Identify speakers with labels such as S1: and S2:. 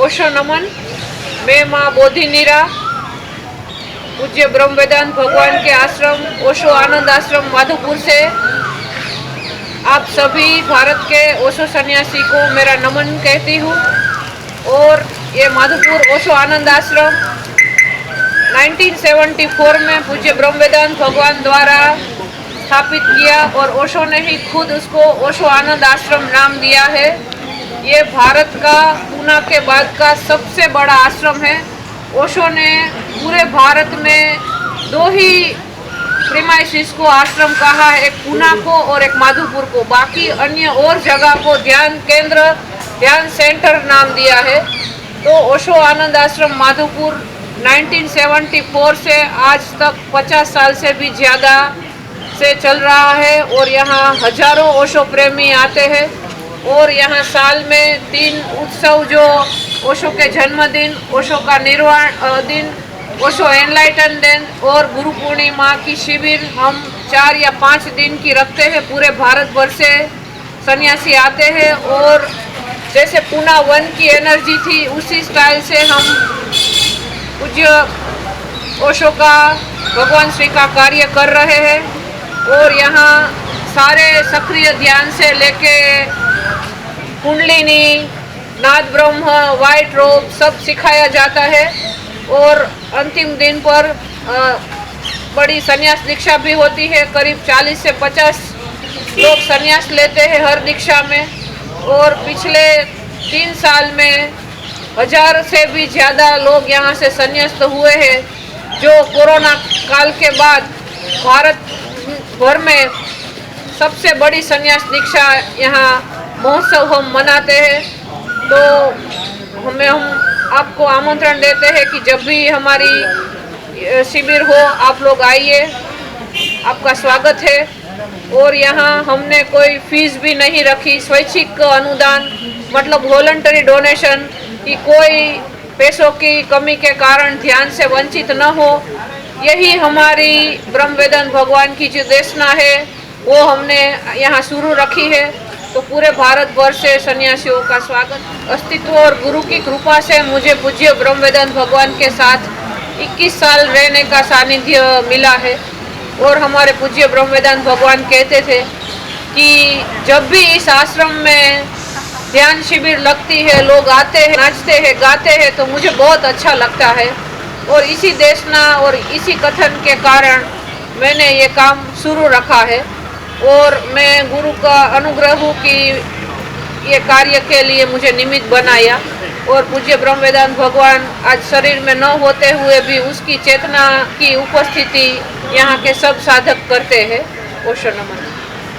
S1: ओशो नमन। मैं माँ बोधिनीरा पूज्य ब्रह्म वेदांत भगवान के आश्रम ओशो आनंद आश्रम माधोपुर से आप सभी भारत के ओशो सन्यासी को मेरा नमन कहती हूँ। और ये माधोपुर ओशो आनंद आश्रम 1974 में पूज्य ब्रह्म वेदांत भगवान द्वारा स्थापित किया और ओशो ने ही खुद उसको ओशो आनंद आश्रम नाम दिया है। ये भारत का पूना के बाद का सबसे बड़ा आश्रम है। ओशो ने पूरे भारत में दो ही प्रीमाइसिस को आश्रम कहा है, एक पूना को और एक माधोपुर को। बाकी अन्य और जगह को ध्यान केंद्र, ध्यान सेंटर नाम दिया है। तो ओशो आनंद आश्रम माधोपुर 1974 से आज तक 50 साल से भी ज़्यादा से चल रहा है और यहाँ हजारों ओशो प्रेमी आते हैं। और यहाँ साल में 3 उत्सव जो ओशो के जन्मदिन, ओशो का निर्वाण दिन, ओशो एनलाइटन दिन और गुरु पूर्णिमा की शिविर हम 4 या 5 दिन की रखते हैं। पूरे भारत भर से सन्यासी आते हैं और जैसे पूना 1 की एनर्जी थी उसी स्टाइल से हम पूज्य ओशो का, भगवान श्री का कार्य कर रहे हैं। और यहाँ सारे सक्रिय ध्यान से लेके कुंडलिनी, नाद ब्रह्म, वाइट रोब सब सिखाया जाता है। और अंतिम दिन पर बड़ी संन्यास दीक्षा भी होती है। करीब 40 से 50 लोग संन्यास लेते हैं हर दीक्षा में। और पिछले 3 साल में 1000 से भी ज़्यादा लोग यहाँ से संन्यास्त हुए हैं। जो कोरोना काल के बाद भारत भर में सबसे बड़ी संन्यास दीक्षा यहाँ महोत्सव हम मनाते हैं। तो हम आपको आमंत्रण देते हैं कि जब भी हमारी शिविर हो आप लोग आइए, आपका स्वागत है। और यहाँ हमने कोई फीस भी नहीं रखी, स्वैच्छिक अनुदान मतलब वॉलंटरी डोनेशन कि कोई पैसों की कमी के कारण ध्यान से वंचित न हो। यही हमारी ब्रह्म वेदांत भगवान की जो देशना है वो हमने यहाँ शुरू रखी है। तो पूरे भारत भर से सन्यासियों का स्वागत। अस्तित्व और गुरु की कृपा से मुझे पूज्य ब्रह्म वेदांत भगवान के साथ 21 साल रहने का सानिध्य मिला है। और हमारे पूज्य ब्रह्म वेदांत भगवान कहते थे कि जब भी इस आश्रम में ध्यान शिविर लगती है, लोग आते हैं, नाचते हैं, गाते हैं, तो मुझे बहुत अच्छा लगता है। और इसी देशना और इसी कथन के कारण मैंने ये काम शुरू रखा है। और मैं गुरु का अनुग्रह हूँ कि ये कार्य के लिए मुझे निमित्त बनाया। और पूज्य ब्रह्म वेदांत भगवान आज शरीर में न होते हुए भी उसकी चेतना की उपस्थिति यहाँ के सब साधक करते हैं। ओशो नमन।